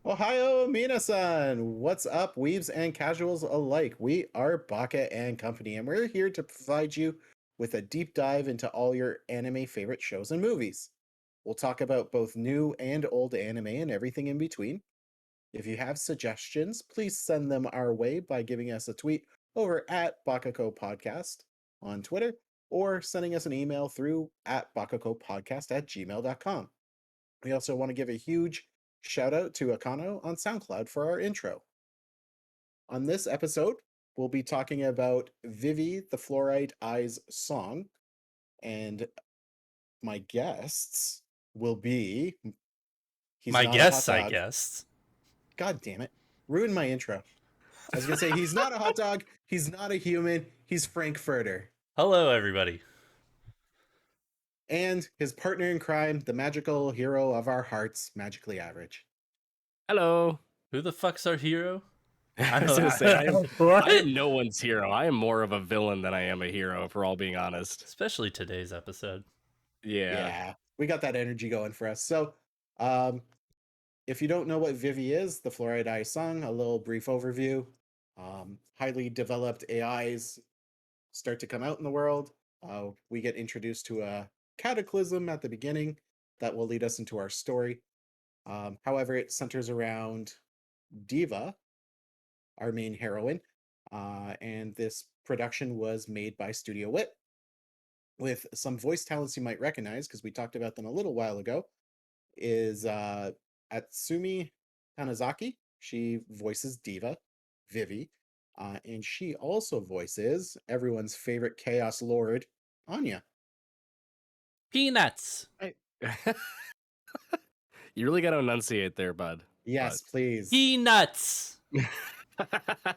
Ohio Minasan! What's up, weebs and casuals alike? We are Baka& Company, and we're here to provide you with a deep dive into all your anime favorite shows and movies. We'll talk about both new and old anime and everything in between. If you have suggestions, please send them our way by giving us a tweet over at Baka&Co Podcast on Twitter or sending us an email through at bakacopodcast@gmail.com. We also want to give a huge shout out to Akano on SoundCloud for our intro. On this episode, we'll be talking about Vivy, the Fluorite Eyes song, and my guests will be. He's My not a hot guess, I dog. guess. God damn it. Ruined my intro. I was going to say, he's not a hot dog. He's not a human. He's Frankfurter. Hello, everybody. And his partner in crime, the magical hero of our hearts, Magically Average. Hello. Who the fuck's our hero? I was going to say, I What? am no one's hero. I am more of a villain than I am a hero, if we're all being honest. Especially today's episode. Yeah. We got that energy going for us. So, if you don't know what Vivy is, the Fluorite Eye song, a little brief overview. Highly developed AIs start to come out in the world. We get introduced to a cataclysm at the beginning that will lead us into our story. However, it centers around Diva, our main heroine, and this production was made by Studio Wit with some voice talents you might recognize because we talked about them a little while ago. Is Atsumi Tanizaki. She voices Diva, Vivy, and she also voices everyone's favorite Chaos Lord, Anya. Peanuts. You really got to enunciate there, bud. Yes, please. Peanuts. I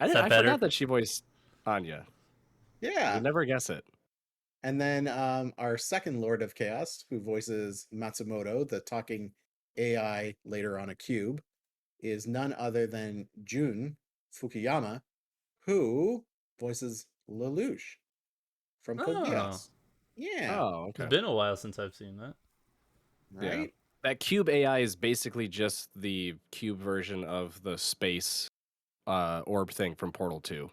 better? forgot that she voiced Anya. Yeah. You'd never guess it. And then our second Lord of Chaos, who voices Matsumoto, the talking AI later on a cube, is none other than Jun Fukuyama, who voices Lelouch from Code Geass. Yeah. Oh, okay. It's been a while since I've seen that. Right? Yeah. That cube AI is basically just the cube version of the space orb thing from Portal 2.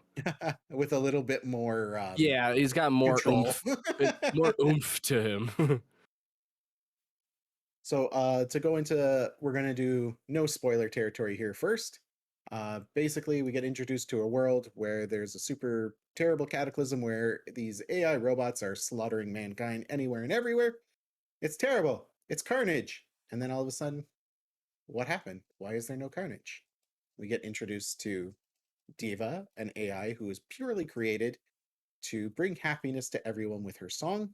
With a little bit more Yeah, he's got more control. more oomph to him. So to go into, we're going to do no spoiler territory here first. Basically, we get introduced to a world where there's a super terrible cataclysm where these AI robots are slaughtering mankind anywhere and everywhere. It's terrible. It's carnage. And then all of a sudden, what happened? Why is there no carnage? We get introduced to Diva, an AI who is purely created to bring happiness to everyone with her song.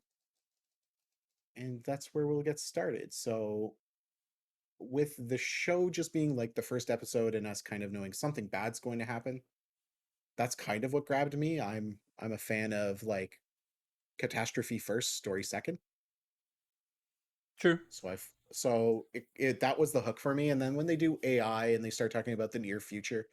And that's where we'll get started. So with the show just being like the first episode and us kind of knowing something bad's going to happen, that's kind of what grabbed me. I'm a fan of like catastrophe first, story second. True. So that was the hook for me. And then when they do AI and they start talking about the near future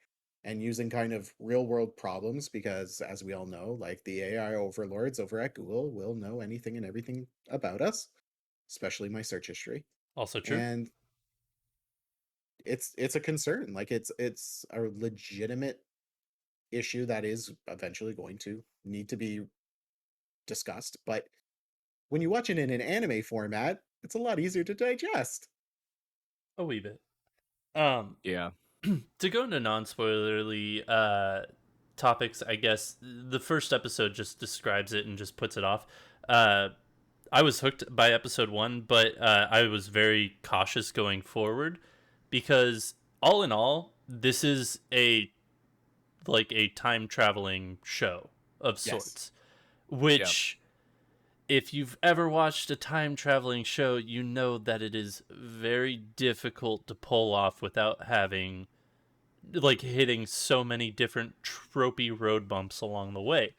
and using kind of real world problems, because as we all know, like the AI overlords over at Google will know anything and everything about us, especially my search history. Also true. And it's a concern. Like it's a legitimate issue that is eventually going to need to be discussed. But when you watch it in an anime format, it's a lot easier to digest. A wee bit. Yeah. To go into non-spoilerly topics, I guess the first episode just describes it and just puts it off. I was hooked by episode 1, but I was very cautious going forward because all in all, this is a time traveling show of sorts, which if you've ever watched a time traveling show, you know that it is very difficult to pull off without having hitting so many different tropey road bumps along the way.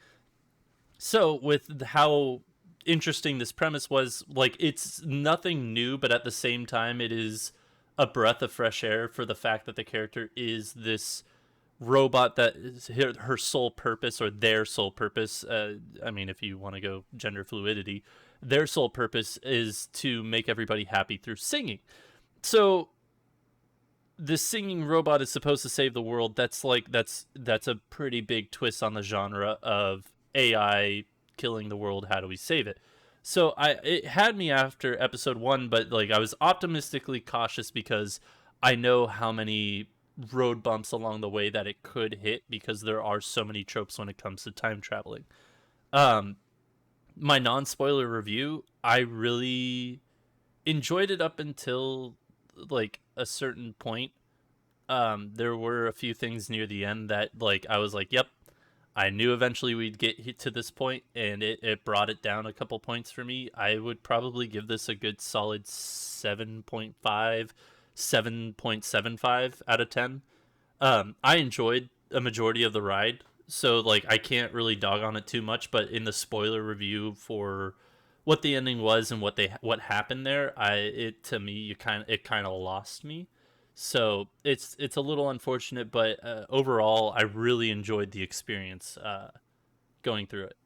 So with how interesting this premise was, like, it's nothing new, but at the same time it is a breath of fresh air for the fact that the character is this robot that is her sole purpose, or their sole purpose, I mean, if you want to go gender fluidity, their sole purpose is to make everybody happy through singing. So the singing robot is supposed to save the world. That's a pretty big twist on the genre of AI killing the world. How do we save it? So it had me after episode 1, but like I was optimistically cautious because I know how many road bumps along the way that it could hit, because there are so many tropes when it comes to time traveling. Um my non-spoiler review, I really enjoyed it up until like a certain point. There were a few things near the end that like I was like, yep, I knew eventually we'd get hit to this point, and it brought it down a couple points for me. I would probably give this a good solid 7.5, 7.75 out of 10. I enjoyed a majority of the ride, so like I can't really dog on it too much. But in the spoiler review for what the ending was and what happened there, it to me it kind of lost me. So it's a little unfortunate, but overall, I really enjoyed the experience going through it.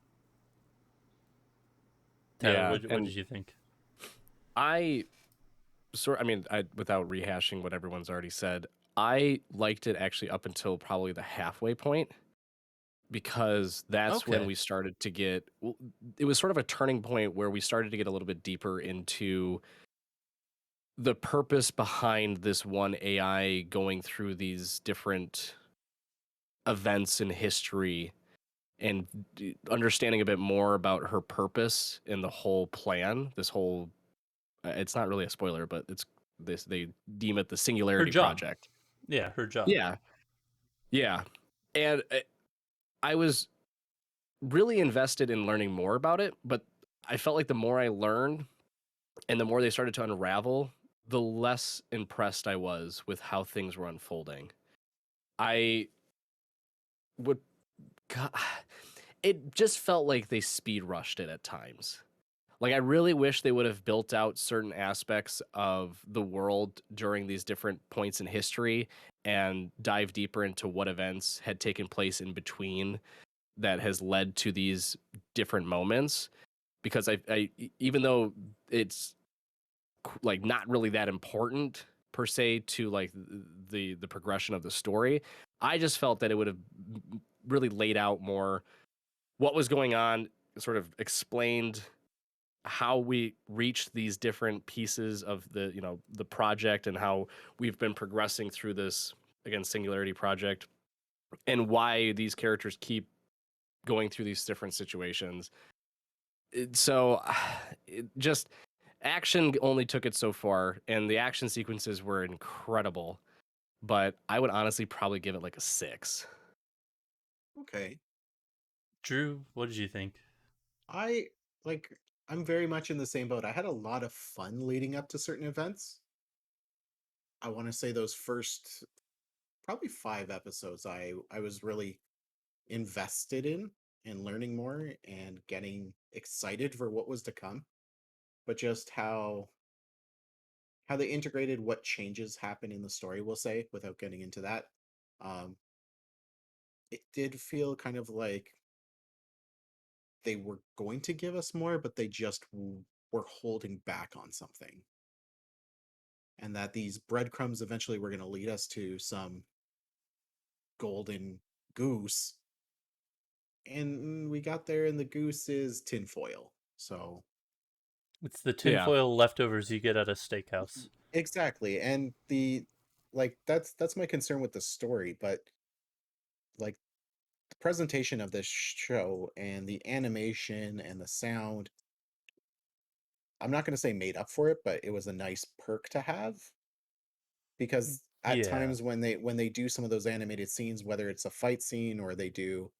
Tyler, Yeah, what and did you think? I I mean, without rehashing what everyone's already said, I liked it actually up until probably the halfway point, because that's when Okay, we started to get it was sort of a turning point where we started to get a little bit deeper into the purpose behind this one AI going through these different events in history, and understanding a bit more about her purpose in the whole plan. This whole it's not really a spoiler, but it's this they deem it the her Singularity job. Project. Yeah, her job. Yeah, yeah, and I was really invested in learning more about it, but I felt like the more I learned and the more they started to unravel, the less impressed I was with how things were unfolding. I would, God, it just felt like they speed rushed it at times. Like, I really wish they would have built out certain aspects of the world during these different points in history and dive deeper into what events had taken place in between that has led to these different moments. Because even though it's like not really that important per se to like the progression of the story, I just felt that it would have really laid out more what was going on, sort of explained how we reached these different pieces of the project, and how we've been progressing through this, again, Singularity Project, and why these characters keep going through these different situations. So it just action only took it so far, and the action sequences were incredible, but I would honestly probably give it like a 6. Okay. Drew, what did you think? I like I'm very much in the same boat. I had a lot of fun leading up to certain events. I want to say those first probably 5 episodes I was really invested in and learning more and getting excited for what was to come. But just how they integrated what changes happen in the story, we'll say, without getting into that. Um, it did feel kind of like they were going to give us more, but they just were holding back on something. And that these breadcrumbs eventually were going to lead us to some golden goose. And we got there, and the goose is tinfoil. So, It's the Yeah. tinfoil leftovers you get at a steakhouse. exactly. And that's my concern with the story, but like the presentation of this show and the animation and the sound, I'm not going to say made up for it, but it was a nice perk to have, because at Yeah. times when they do some of those animated scenes, whether it's a fight scene or they do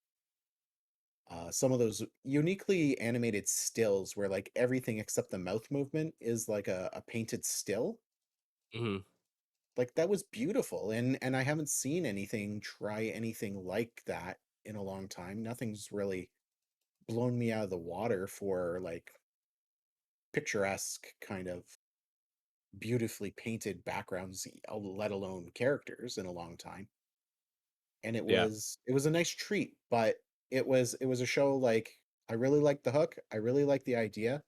some of those uniquely animated stills where like everything except the mouth movement is like a painted still, Hmm. like that was beautiful. And I haven't seen anything try anything like that in a long time. Nothing's really blown me out of the water for like picturesque kind of beautifully painted backgrounds, let alone characters, in a long time. And Yeah. it was a nice treat, but it was a show like I really liked the hook, I really liked the idea,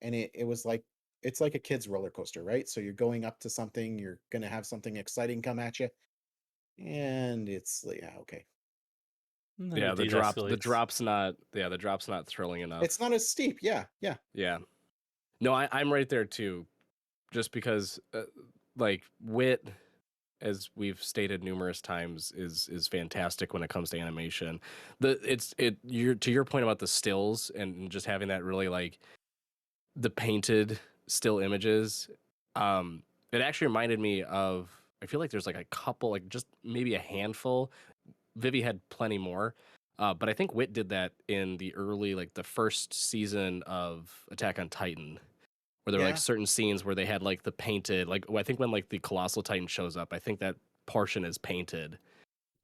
and it was like it's like a kid's roller coaster, right? So you're going up to something, you're gonna have something exciting come at you, and it's like, yeah, okay. And then Yeah, it de-escalates. the drop's not thrilling enough. It's not as steep. Yeah, yeah. Yeah. No, I'm right there too, just because like wit, as we've stated numerous times, is fantastic when it comes to animation. You're to your point about the stills and just having that really like the painted still images. It actually reminded me of, I feel like there's like a couple, like just maybe a handful. Vivy had plenty more. But I think Wit did that in the early, like the first season of Attack on Titan, where there were like Yeah. certain scenes where they had like the painted, like I think when like the Colossal Titan shows up, I think that portion is painted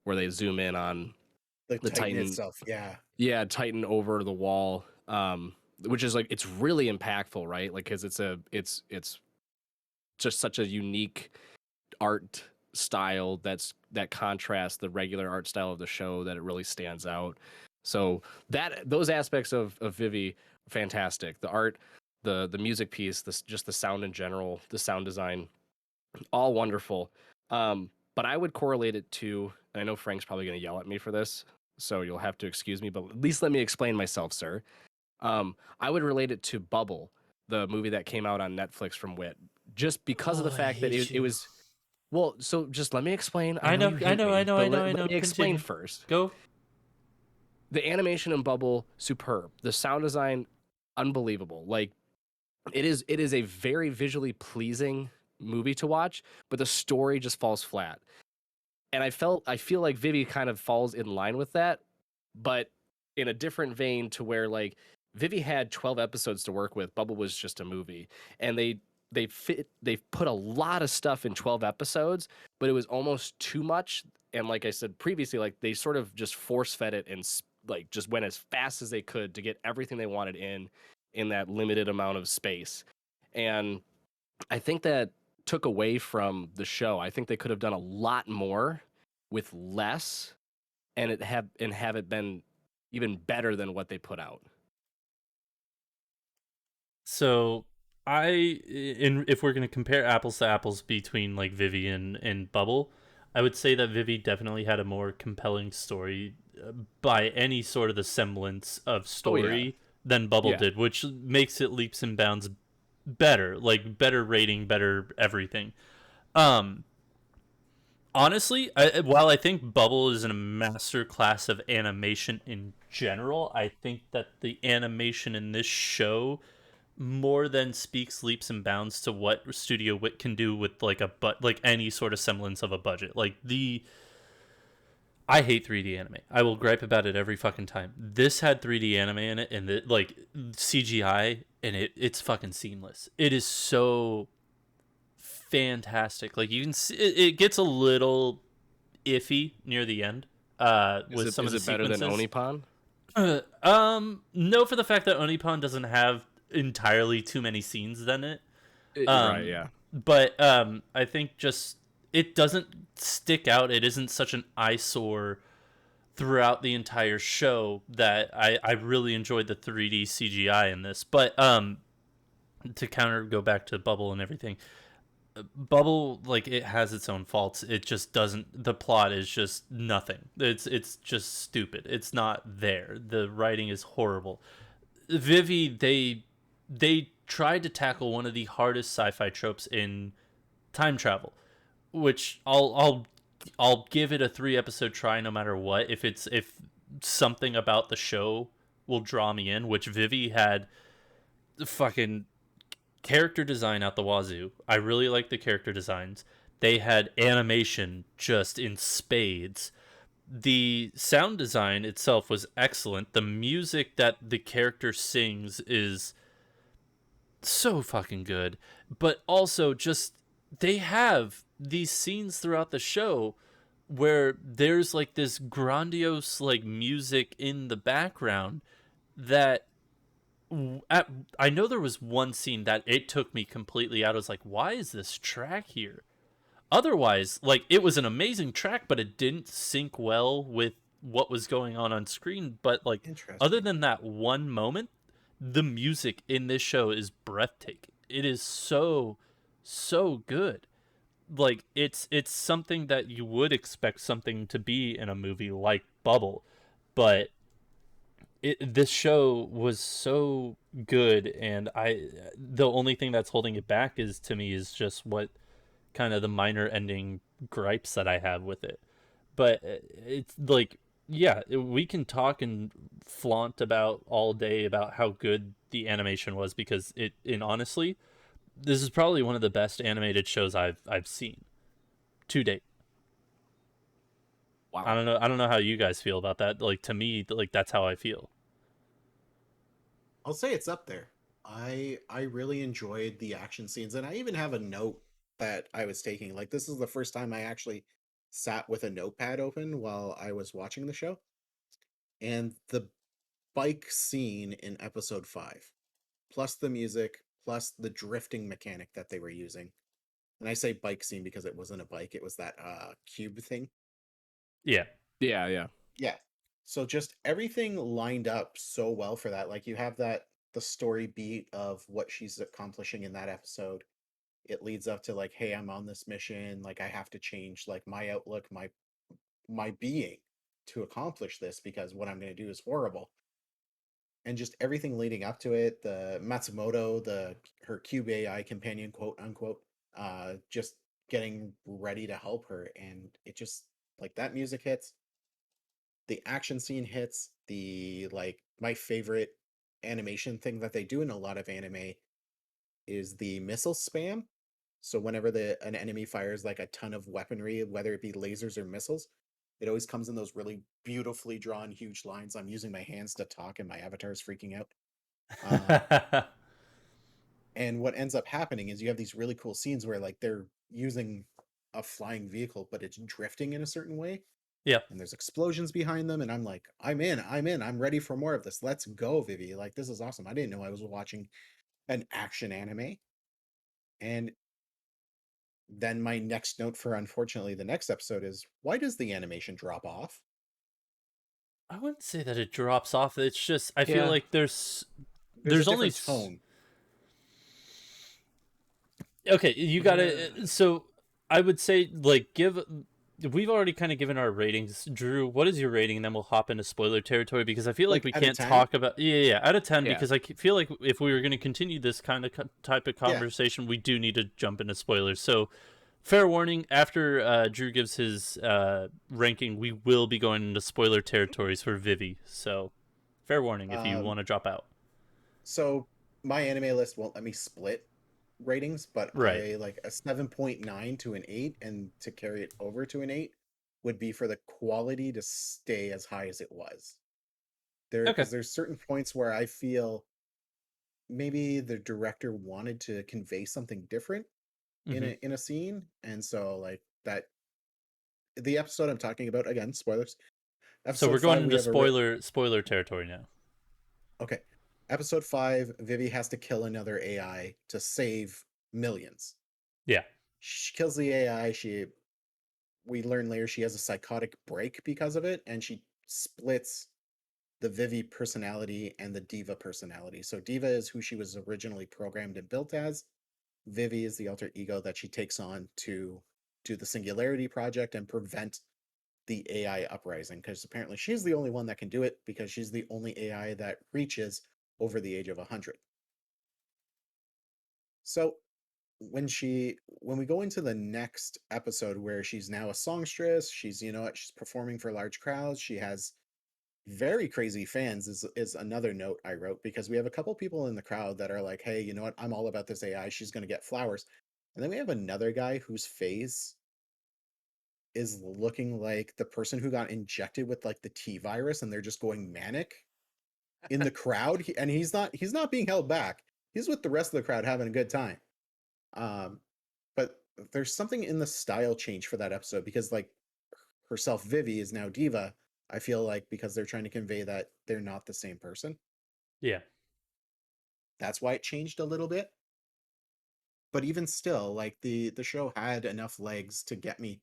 where they zoom in on The the Titan Titan. itself. Yeah. Yeah, Titan over the wall. Which is like, it's really impactful, right? Like, cause it's just such a unique art style that contrasts the regular art style of the show, that it really stands out. So those aspects of Vivy, fantastic. The art, the music piece, just the sound in general, the sound design, all wonderful. But I would correlate it to, and I know Frank's probably going to yell at me for this, so you'll have to excuse me, but at least let me explain myself, sir. I would relate it to Bubble, the movie that came out on Netflix from Wit, just because of the Oh, I fact that hate it you. was, well, so just let me explain. I I know know, you I hate know, I me, know, but I know, I let know. me explain Continue. first. Go. The animation in Bubble, superb. The sound design, unbelievable. Like it is a very visually pleasing movie to watch, but the story just falls flat. And I feel like Vivi kind of falls in line with that, but in a different vein, to where like Vivi had 12 episodes to work with, Bubble was just a movie, and they've put a lot of stuff in 12 episodes, but it was almost too much. And like I said previously, like they sort of just force fed it and like just went as fast as they could to get everything they wanted in that limited amount of space. And I think that took away from the show. I think they could have done a lot more with less, and have it been even better than what they put out. So if we're gonna compare apples to apples between like Vivy and Bubble, I would say that Vivy definitely had a more compelling story by any sort of the semblance of Oh yeah, story than Bubble yeah. did, which makes it leaps and bounds better, like better rating, better everything. Um, Honestly, while I think Bubble is a master class of animation in general, I think that the animation in this show more than speaks leaps and bounds to what Studio Wit can do with like any sort of semblance of a budget. I hate 3D anime. I will gripe about it every fucking time. This had 3D anime in it, and like CGI, and it's fucking seamless. It is so fantastic. Like you can see, it gets a little iffy near the end with some of Is the it better than sequences. Onipon? No, for the fact that Onipon doesn't have entirely too many scenes in it. Right, Um, yeah. but I think just it doesn't stick out. It isn't such an eyesore throughout the entire show that I really enjoyed the 3D CGI in this. But to go back to Bubble and everything, Bubble, like, it has its own faults. It just doesn't. The plot is just nothing. It's just stupid. It's not there. The writing is horrible. Vivy, they tried to tackle one of the hardest sci-fi tropes in time travel, which I'll give it a 3 episode try no matter what. If something about the show will draw me in, which Vivy had fucking character design out the wazoo. I really like the character designs. They had animation just in spades. The sound design itself was excellent. The music that the character sings is so fucking good. But also, just they have these scenes throughout the show where there's like this grandiose like music in the background that at, I know there was one scene that it took me completely out. I was like, why is this track here? Otherwise, like, it was an amazing track, but it didn't sync well with what was going on screen. But like, other Interesting. than that one moment, the music in this show is breathtaking. it is so good. Like it's something that you would expect something to be in a movie like Bubble, but this show was so good, and the only thing that's holding it back is to me is just what kind of the minor ending gripes that I have with it. But it's like, yeah, we can talk and flaunt about all day about how good the animation was, because and honestly, this is probably one of the best animated shows I've seen to date. Wow. I don't know how you guys feel about that. Like, to me, like, that's how I feel. I'll say it's up there. I really enjoyed the action scenes, and I even have a note that I was taking. Like, this is the first time I actually sat with a notepad open while I was watching the show. And the bike scene in episode 5, plus the music, plus the drifting mechanic that they were using. And I say bike scene because it wasn't a bike, it was that cube thing. Yeah. Yeah, yeah. Yeah. So just everything lined up so well for that. Like, you have the story beat of what she's accomplishing in that episode. It leads up to, like, hey, I'm on this mission, like, I have to change, like, my outlook, my being, to accomplish this, because what I'm going to do is horrible. And just everything leading up to it, the Matsumoto, her cube AI companion, quote unquote, just getting ready to help her, and it just, like, that music hits, the action scene hits, the, like, my favorite animation thing that they do in a lot of anime is the missile spam. So whenever an enemy fires, like, a ton of weaponry, whether it be lasers or missiles, it always comes in those really beautifully drawn huge lines. I'm using my hands to talk and my avatar is freaking out. Um, and what ends up happening is you have these really cool scenes where, like, they're using a flying vehicle, but it's drifting in a certain way, Yeah. and there's explosions behind them, and I'm like, I'm ready for more of this. Let's go, Vivy. Like, this is awesome. I didn't know I was watching an action anime. And then my next note for, unfortunately, the next episode is, why does the animation drop off? I wouldn't say that it drops off. It's just I feel Yeah. like there's There's a there's only different tone. okay, you got to Uh, so I would say, like, give we've already kind of given our ratings. Drew, what is your rating? And then we'll hop into spoiler territory, because I feel like Like, we out of can't 10? talk about, yeah, out of 10, yeah. because feel like if we were going to continue this kind of type of Yeah. conversation, we do need to jump into spoilers. So, fair warning, after Drew gives his ranking, we will be going into spoiler territories for Vivy. So, fair warning if you Um, want to drop out. so my anime list won't let me split ratings, but Right. I like a 7.9 to an 8, and to carry it over to an 8 would be for the quality to stay as high as it was. Okay. Because there's certain points where I feel maybe the director wanted to convey something different in Hmm. a scene, and so, like, that the episode I'm talking about, again, spoilers. So we're Episode going 5, we into have spoiler territory now. okay. Episode 5, Vivi has to kill another AI to save millions. Yeah. She kills the AI. We learn later she has a psychotic break because of it, and she splits the Vivi personality and the Diva personality. So Diva is who she was originally programmed and built as. Vivi is the alter ego that she takes on to do the Singularity Project and prevent the AI uprising, because apparently she's the only one that can do it, because she's the only AI that reaches over the age of 100. So when we go into the next episode, where she's now a songstress, she's, she's performing for large crowds, she has very crazy fans, is another note I wrote, because we have a couple people in the crowd that are like, hey, you know what, I'm all about this AI, she's going to get flowers. And then we have another guy whose face is looking like the person who got injected with, like, the T virus, and they're just going manic in the crowd. And he's not being held back. He's with the rest of the crowd having a good time. Um, but there's something in the style change for that episode, because, like, herself, Vivi, is now Diva. I feel like because they're trying to convey that they're not the same person. Yeah. That's why it changed a little bit. But even still, like, the show had enough legs to get me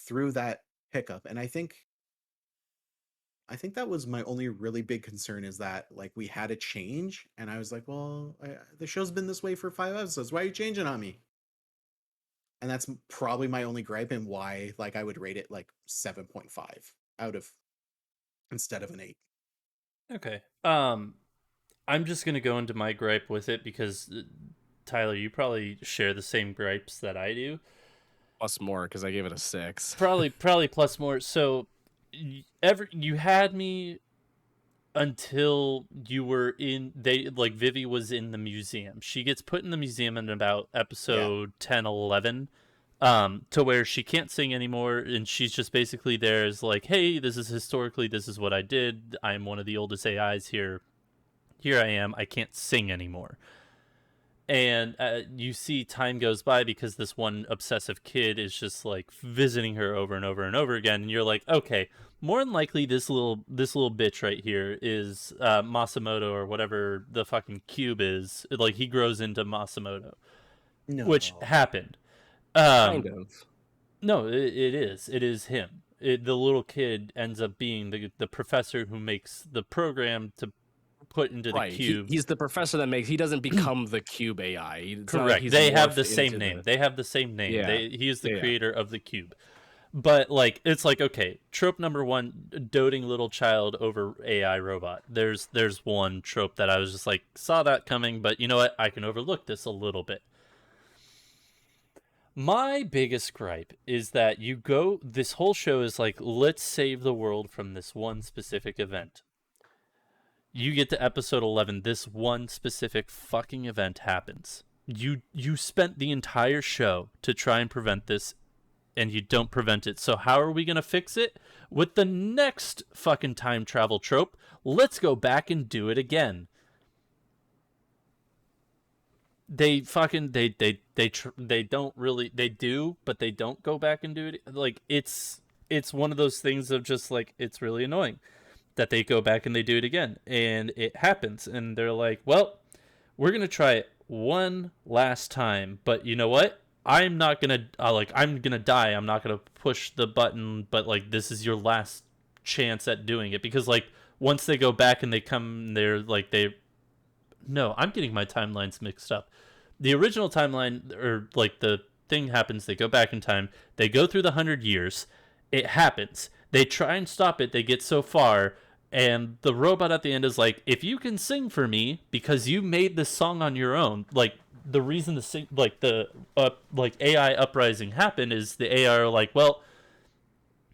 through that hiccup. And I think I think that was my only really big concern, is that like we had a change, and I was like, well, the show's been this way for 5 episodes. Why are you changing on me? And that's probably my only gripe, and why like I would rate it like 7.5 out of, instead of an 8. Okay. I'm just gonna go into my gripe with it because Tyler, you probably share the same gripes that I do. Plus more because I gave it a 6. Probably plus more. So you had me until you were in Vivy was in the museum. She gets put in the museum in about episode 10, 11, to where she can't sing anymore, and she's just basically there as like, hey, this is what I did. I'm one of the oldest AIs here. Here I am. I can't sing anymore. And you see time goes by because this one obsessive kid is just like visiting her over and over and over again, and you're like, okay, more than likely this little bitch right here is Masamoto, or whatever the fucking cube is. Like, he grows into Masamoto, No. which happened. Kind of. No, it is him. The little kid ends up being the professor who makes the program to put into the cube. He's the professor that makes. He doesn't become the cube AI. It's correct. Like they have the same name. They have the same name. Yeah. He is the creator of the cube. But like, it's like, okay, trope number 1, doting little child over AI robot. There's one trope that I was just like, saw that coming, but you know what? I can overlook this a little bit. My biggest gripe is that this whole show is like, let's save the world from this one specific event. You get to episode 11, this one specific fucking event happens. You spent the entire show to try and prevent this, and you don't prevent it. So how are we going to fix it? With the next fucking time travel trope, let's go back and do it again. They fucking they don't really, they do, but they don't go back and do it. Like, it's one of those things of just like, it's really annoying that they go back and they do it again, and it happens, and they're like, well, we're gonna try it one last time, but you know what, I'm not gonna I'm gonna die, I'm not gonna push the button, but like, this is your last chance at doing it. Because like, once they go back and they come, I'm getting my timelines mixed up. The original timeline, or like the thing happens, they go back in time, they go through the 100 years, it happens, they try and stop it, they get so far, and the robot at the end is like, if you can sing for me because you made this song on your own, like, the reason the sing, like the AI uprising happened is the AI are like, well,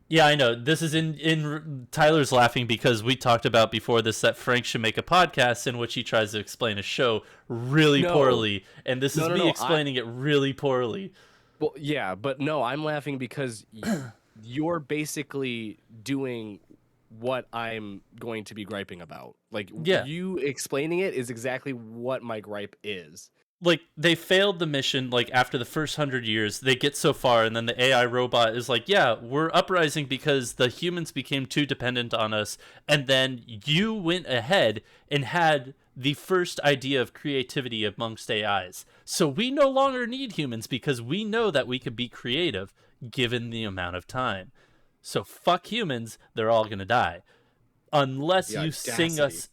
yeah, I know this is in Tyler's laughing because we talked about before this that Frank should make a podcast in which he tries to explain a show really poorly, and this is me explaining it really poorly. Well, yeah, but no, I'm laughing because you're basically doing what I'm going to be griping about. Like, you explaining it is exactly what my gripe is. Like, they failed the mission, like, after the first 100 years, they get so far, and then the AI robot is like, yeah, we're uprising because the humans became too dependent on us, and then you went ahead and had the first idea of creativity amongst AIs. So we no longer need humans because we know that we could be creative given the amount of time. So fuck humans, they're all gonna die. Unless you sing us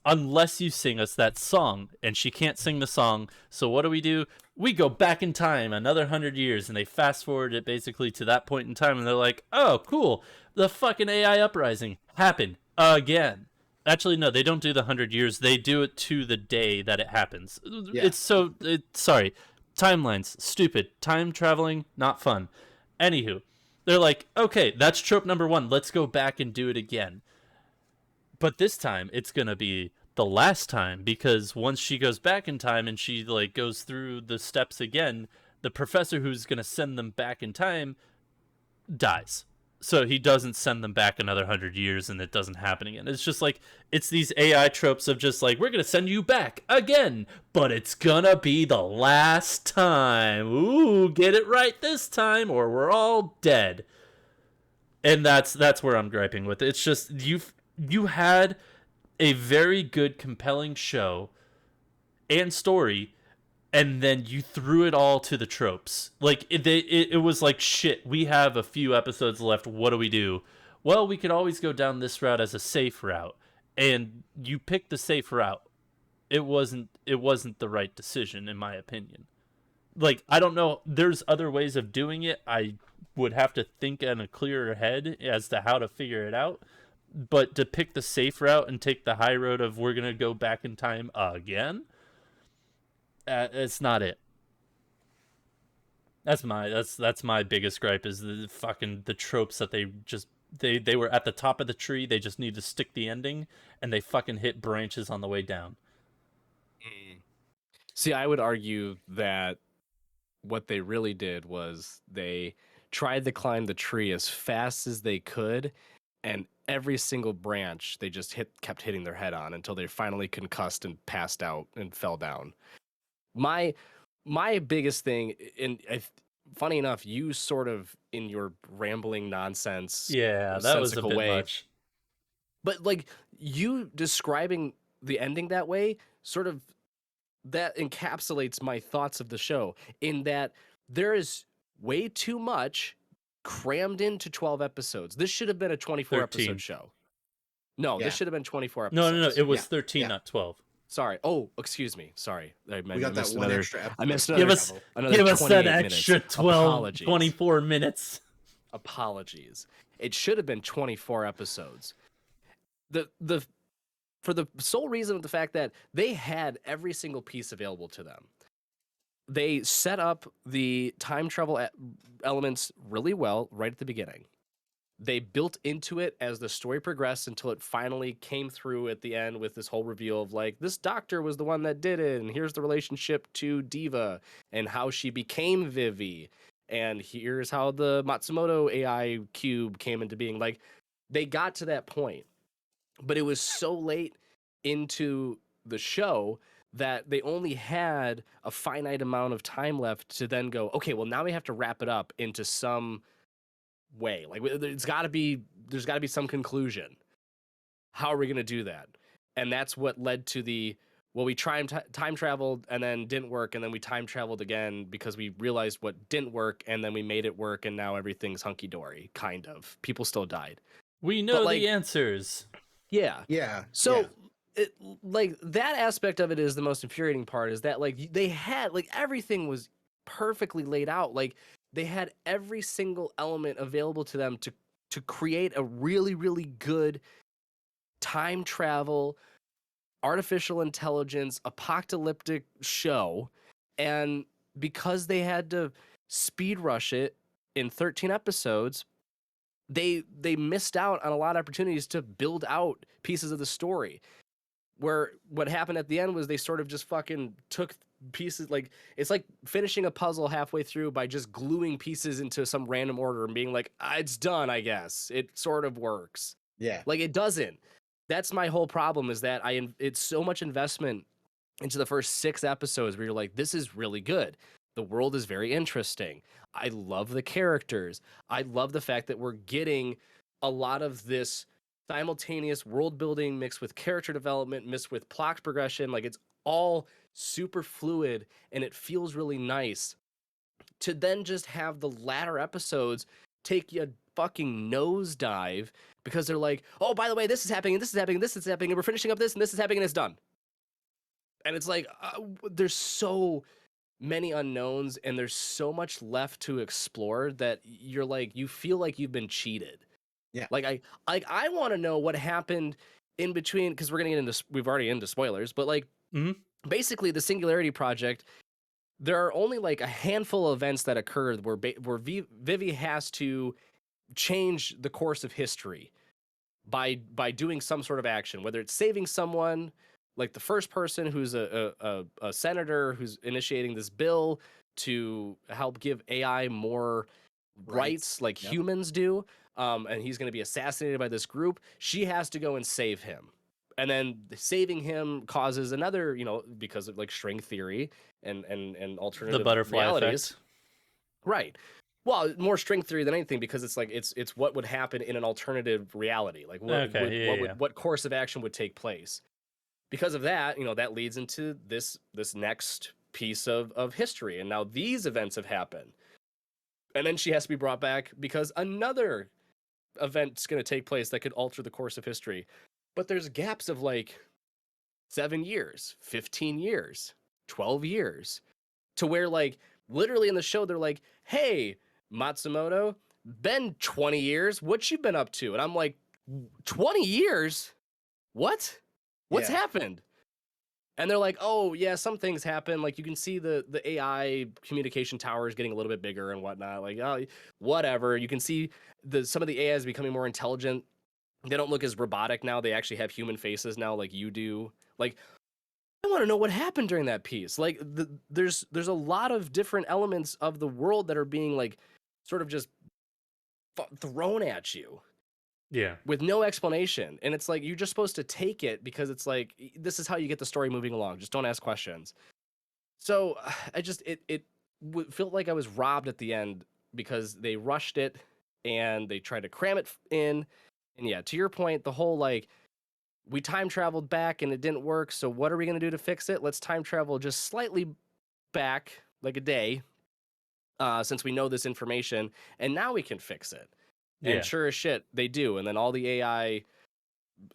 that song, and she can't sing the song. So what do? We go back in time another 100 years, and they fast forward it basically to that point in time, and they're like, oh, cool, the fucking AI uprising happened again. Actually, no, they don't do the 100 years. They do it to the day that it happens. Yeah. Sorry. Timelines, stupid. Time traveling, not fun. Anywho, they're like, okay, that's trope number 1. Let's go back and do it again. But this time, it's going to be the last time, because once she goes back in time and she like goes through the steps again, the professor who's going to send them back in time dies. So he doesn't send them back another 100 years, and it doesn't happen again. It's just like, it's these AI tropes of just like, we're going to send you back again, but it's going to be the last time. Ooh, get it right this time or we're all dead. And that's where I'm griping with it. It's just, you had a very good, compelling show and story, and then you threw it all to the tropes. Like, it was like, shit, we have a few episodes left. What do? well, we could always go down this route as a safe route, and you picked the safe route. It wasn't the right decision, in my opinion. Like, I don't know, there's other ways of doing it. I would have to think in a clearer head as to how to figure it out. But to pick the safe route and take the high road of we're gonna go back in time again, it's not it. That's my biggest gripe is the tropes that they were at the top of the tree. They just need to stick the ending, and they fucking hit branches on the way down. See, I would argue that what they really did was they tried to climb the tree as fast as they could, and every single branch they just kept hitting their head on until they finally concussed and passed out and fell down. My my biggest thing, and funny enough, you sort of in your rambling nonsense, Yeah, that was a sensical bit way, much. but like you describing the ending that way, sort of that encapsulates my thoughts of the show in that there is way too much crammed into 12 episodes. This should have been a 24 13. episode show. No, Yeah. this should have been 24 No, episodes. it was Yeah, 13, yeah. not 12. Sorry. Oh, excuse me. Sorry. We got that one extra episode. I missed Give another, us another give us 28 that minutes. extra 12, Apologies. 24 minutes. Apologies. It should have been 24 episodes. The for the sole reason of the fact that they had every single piece available to them. They set up the time travel elements really well right at the beginning. They built into it as the story progressed until it finally came through at the end with this whole reveal of like, this doctor was the one that did it, and here's the relationship to Diva and how she became Vivy, and here's how the Matsumoto AI cube came into being. Like, they got to that point, but it was so late into the show that they only had a finite amount of time left to then go, okay, well, now we have to wrap it up into some way. Like, there's got to be some conclusion. How are we going to do that? And that's what led to we time traveled and then didn't work, and then we time traveled again because we realized what didn't work, and then we made it work, and now everything's hunky-dory, kind of. People still died. We know like, the answers. Yeah. Yeah. So yeah. like that aspect of it is the most infuriating part, is that like they had like everything was perfectly laid out. Like they had every single element available to them to create a really, really good time travel, artificial intelligence, apocalyptic show. And because they had to speed rush it in 13 episodes, they missed out on a lot of opportunities to build out pieces of the story. Where what happened at the end was they sort of just fucking took pieces, like it's like finishing a puzzle halfway through by just gluing pieces into some random order and being like, it's done, I guess. It sort of works. Yeah. Like, it doesn't. That's my whole problem, is that it's so much investment into the first 6 episodes where you're like, this is really good. The world is very interesting. I love the characters. I love the fact that we're getting a lot of this simultaneous world building mixed with character development, mixed with plot progression. Like, it's all super fluid and it feels really nice. To then just have the latter episodes take you a fucking nosedive because they're like, oh, by the way, this is happening, and this is happening, and this is happening, and we're finishing up this, and this is happening, and it's done. And it's like, there's so many unknowns and there's so much left to explore that you're like, you feel like you've been cheated. Yeah. Like I want to know what happened in between, because we're gonna get into, we've already into spoilers, but like basically the Singularity Project, there are only like a handful of events that occurred where Vivy has to change the course of history by doing some sort of action, whether it's saving someone, like the first person who's a senator who's initiating this bill to help give AI more rights like humans do, and he's going to be assassinated by this group. She has to go and save him, and then saving him causes another, because of like string theory and alternative The butterfly realities. effect. Right. Well, more string theory than anything, because it's like it's what would happen in an alternative reality, like what course of action would take place. Because of that, that leads into this next piece of history, and now these events have happened, and then she has to be brought back because another event's going to take place that could alter the course of history. But there's gaps of like 7 years, 15 years, 12 years, to where like literally in the show they're like, "Hey, Matsumoto, been 20 years. What you been up to?" And I'm like, 20 years? What? What's Yeah. happened? And they're like, "Oh, yeah, some things happen. Like you can see the AI communication towers getting a little bit bigger and whatnot. Like, oh, whatever. You can see some of the AIs becoming more intelligent. They don't look as robotic now. They actually have human faces now, like you do. Like, I want to know what happened during that piece. Like, there's a lot of different elements of the world that are being like sort of just thrown at you Yeah. with no explanation. And it's like you're just supposed to take it because it's like this is how you get the story moving along. Just don't ask questions. So I just felt like I was robbed at the end because they rushed it and they tried to cram it in. And yeah, to your point, the whole like we time traveled back and it didn't work. So what are we going to do to fix it? Let's time travel just slightly back, like a day, since we know this information, and now we can fix it. Yeah. And sure as shit, they do. And then all the AI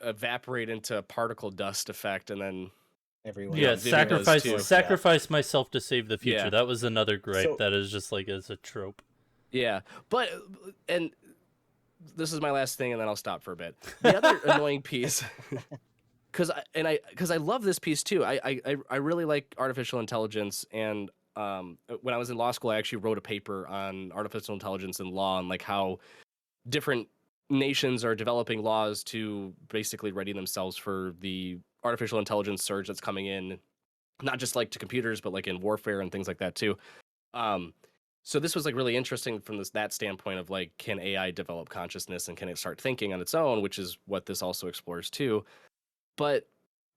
evaporate into particle dust effect, and then Everyone. Yeah, know, Vivy does too. sacrifice myself to save the future. Yeah. That was another gripe So- that is just like as a trope. yeah. But and this is my last thing, and then I'll stop for a bit. The other annoying piece, because I love this piece too. I really like artificial intelligence, and when I was in law school, I actually wrote a paper on artificial intelligence and law, and like how different nations are developing laws to basically ready themselves for the artificial intelligence surge that's coming in, not just like to computers, but like in warfare and things like that too. So this was like really interesting from that standpoint of like, can AI develop consciousness and can it start thinking on its own, which is what this also explores too. But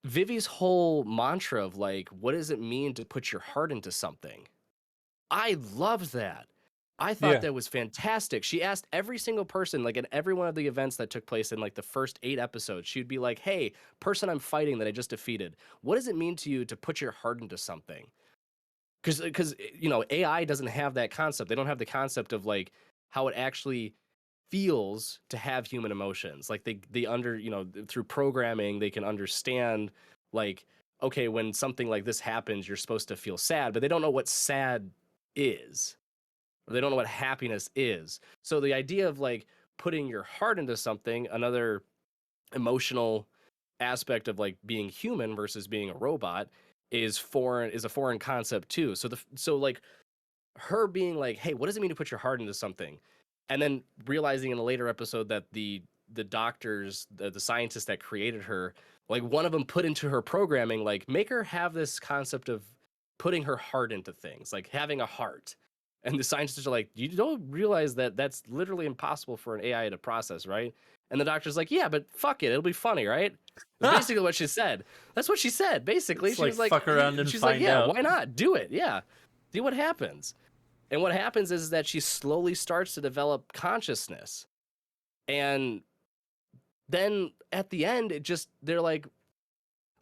Vivy's whole mantra of like, what does it mean to put your heart into something? I loved that. I thought Yeah. that was fantastic. She asked every single person, like in every one of the events that took place in like the first 8 episodes, she'd be like, "Hey, person I'm fighting that I just defeated, what does it mean to you to put your heart into something?" Because you know, AI doesn't have that concept. They don't have the concept of like how it actually feels to have human emotions. Like they under, you know, through programming they can understand like, okay, when something like this happens, you're supposed to feel sad, but they don't know what sad is. Or they don't know what happiness is. So the idea of like putting your heart into something, another emotional aspect of like being human versus being a robot, is a foreign concept too. So like her being like, "Hey, what does it mean to put your heart into something?" And then realizing in a later episode that the doctors, the scientists that created her, like one of them put into her programming, like make her have this concept of putting her heart into things, like having a heart. And the scientists are like, "You don't realize that that's literally impossible for an AI to process, right?" And the doctor's like, "Yeah, but fuck it, it'll be funny, right?" That's basically what she said. That's what she said. Basically, It's she was like, fuck around and she's find like, "Yeah, out." why not? Do it. Yeah, see what happens." And what happens is that she slowly starts to develop consciousness. And then at the end, they're like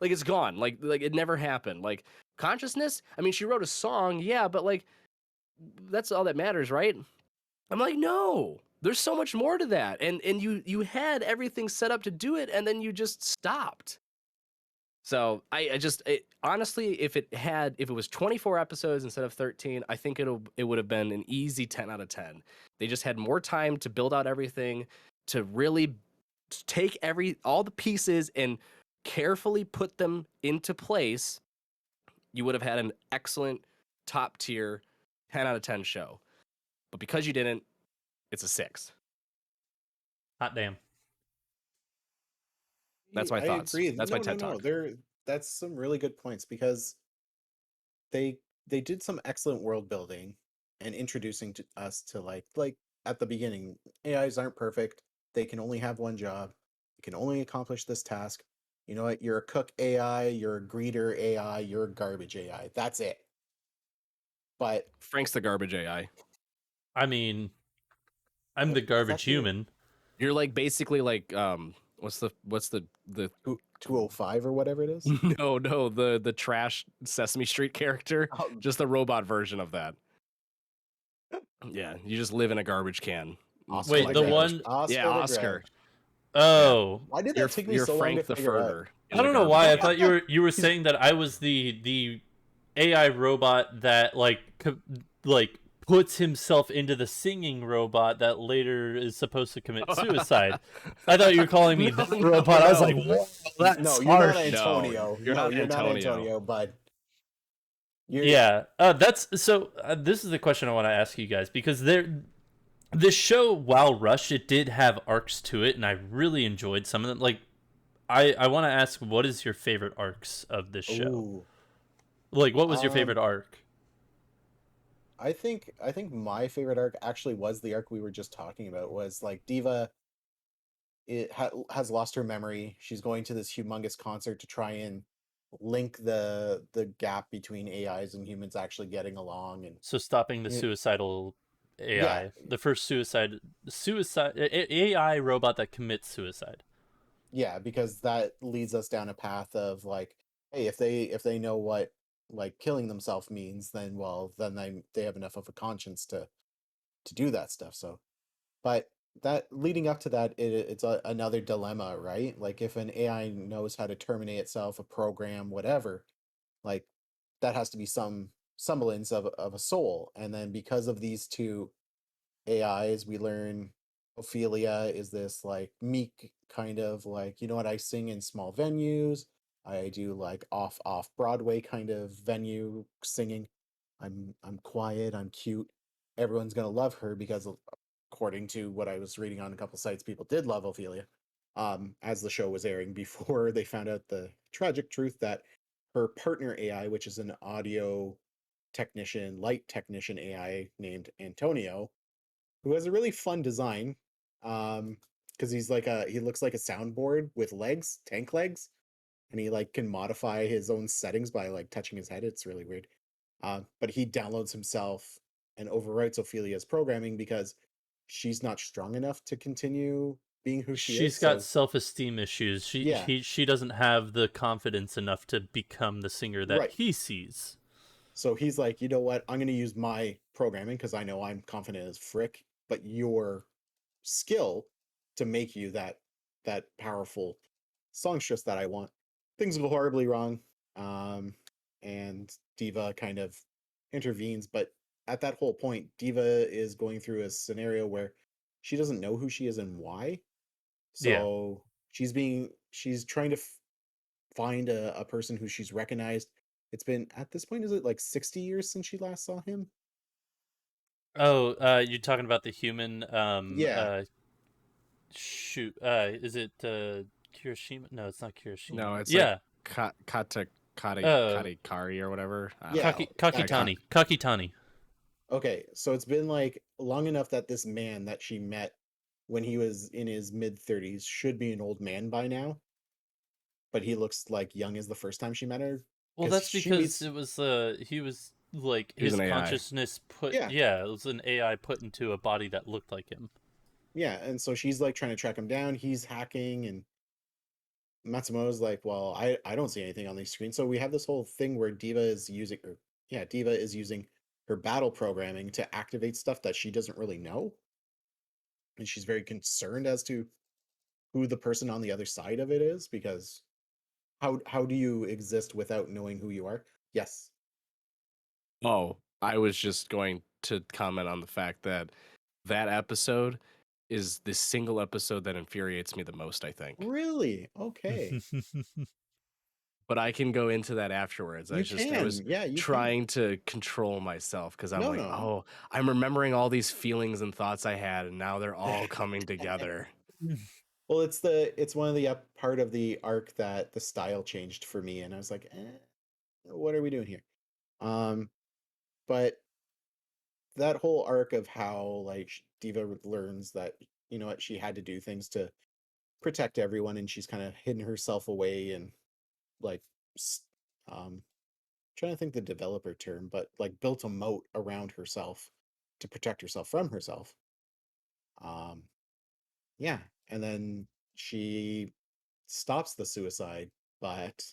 it's gone. Like it never happened. Like consciousness, I mean, she wrote a song, yeah, but like that's all that matters, right? I'm like, no, there's so much more to that. And you had everything set up to do it, and then you just stopped. So honestly, if it was 24 episodes instead of 13, I think it would have been an easy 10 out of 10. They just had more time to build out everything, to really take all the pieces and carefully put them into place. You would have had an excellent top tier 10 out of 10 show. But because you didn't, it's a 6. Hot damn. That's my thoughts. I agree. That's my TED Talk. That's some really good points because they did some excellent world building and introducing us to like at the beginning, AIs aren't perfect. They can only have one job. You can only accomplish this task. You know what? You're a cook AI, you're a greeter AI, you're a garbage AI. That's it. But Frank's the garbage AI. I mean, I'm the What does garbage that mean? human. You're like basically like what's the 205 or whatever it is. no the trash Sesame Street character, Oh, just the robot version of that. Yeah, you just live in a garbage can Oscar Wait, the the Grouch. one Oscar Yeah, the Oscar. Grouch. oh. Why did You're that take me you're so long to Frank the figure out? Furter in I the don't know garbage why. I can. thought you were saying that I was the AI robot that like puts himself into the singing robot that later is supposed to commit suicide. I thought you were calling me No, that no, robot. I was no. like, whoa, that's No, you're not harsh. Antonio. You're not You're not Antonio. Antonio, bud. You're Yeah, that's so. This is the question I want to ask you guys because this show, while rushed, it did have arcs to it, and I really enjoyed some of them. Like, I want to ask, what is your favorite arcs of this show? ooh. Like, what was your Um, favorite arc? I think my favorite arc actually was the arc we were just talking about. Was like Diva has lost her memory. She's going to this humongous concert to try and link the gap between AIs and humans actually getting along. And So stopping the y- suicidal yeah, AI, the first AI robot that commits suicide. yeah, because that leads us down a path of like, hey, if they know what like killing themselves means, then well, then they have enough of a conscience to do that stuff. So, but that leading up to that, it's another dilemma, right? Like if an AI knows how to terminate itself, a program, whatever, like that has to be some semblance of a soul. And then because of these two AIs, we learn Ophelia is this like meek kind of like, you know what, I sing in small venues. I do like off Broadway kind of venue singing. I'm quiet, I'm cute. Everyone's gonna love her because according to what I was reading on a couple sites, people did love Ophelia. As the show was airing before they found out the tragic truth that her partner AI, which is an audio technician, light technician AI named Antonio, who has a really fun design. Because he looks like a soundboard with legs, tank legs, and he like can modify his own settings by like touching his head. It's really weird. But he downloads himself and overwrites Ophelia's programming because she's not strong enough to continue being who she is. She's got So self-esteem issues. yeah, She doesn't have the confidence enough to become the singer that right. he sees. So he's like, you know what? I'm going to use my programming because I know I'm confident as frick, but your skill to make you that powerful songstress that I want. Things go horribly wrong, and Diva kind of intervenes. But at that whole point, Diva is going through a scenario where she doesn't know who she is and why. Yeah. So she's trying to find a person who she's recognized. It's been at this point, is it like 60 years since she last saw him? Oh, you're talking about the human. Yeah, Shoot. Is it Kirishima? No, it's not No, Kirishima. it's like Yeah. Uh, Kari or whatever. I don't yeah. know. Kakitani. Okay, so it's been like long enough that this man that she met when he was in his mid 30s should be an old man by now, but he looks like young as the first time she met her Well, because that's she because meets, it was he was like He was his an AI. consciousness put yeah, yeah, it was an AI put into a body that looked like him. yeah, and so she's like trying to track him down. He's hacking, and Matsumoto's like, well, I don't see anything on these screens. So we have this whole thing where Diva is using her battle programming to activate stuff that she doesn't really know, and she's very concerned as to who the person on the other side of it is because how do you exist without knowing who you are? Yes. Oh, I was just going to comment on the fact that that episode is the single episode that infuriates me the most, I think. Really? Okay. But I can go into that afterwards. You I was can. Yeah, you can. trying to control myself because I'm No, like, no. oh, I'm remembering all these feelings and thoughts I had, and now they're all coming together. Well, it's one of the part of the arc that the style changed for me, and I was like, what are we doing here? Um, but that whole arc of how like Diva learns that you know what she had to do things to protect everyone, and she's kind of hidden herself away and like s- um trying to think the developer term, but like built a moat around herself to protect herself from herself. Um, yeah, and then she stops the suicide, but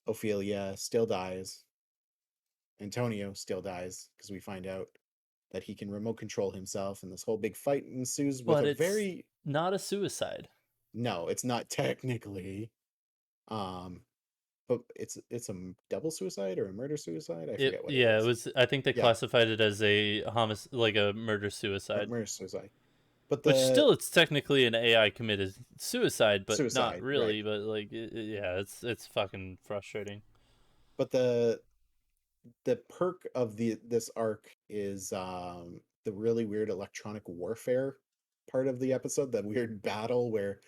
Ophelia still dies. Antonio still dies because we find out. that he can remote control himself, and this whole big fight ensues with But a it's very not a suicide. no, it's not technically, um, but it's a double suicide or a murder suicide. I forget what it It is. was. I think they Yeah, classified it as a like a murder suicide. murder suicide. But Which the still, it's technically an AI committed suicide, but not suicide, right? really. But like, yeah, it's fucking frustrating. But the perk of this arc is the really weird electronic warfare part of the episode, the weird battle where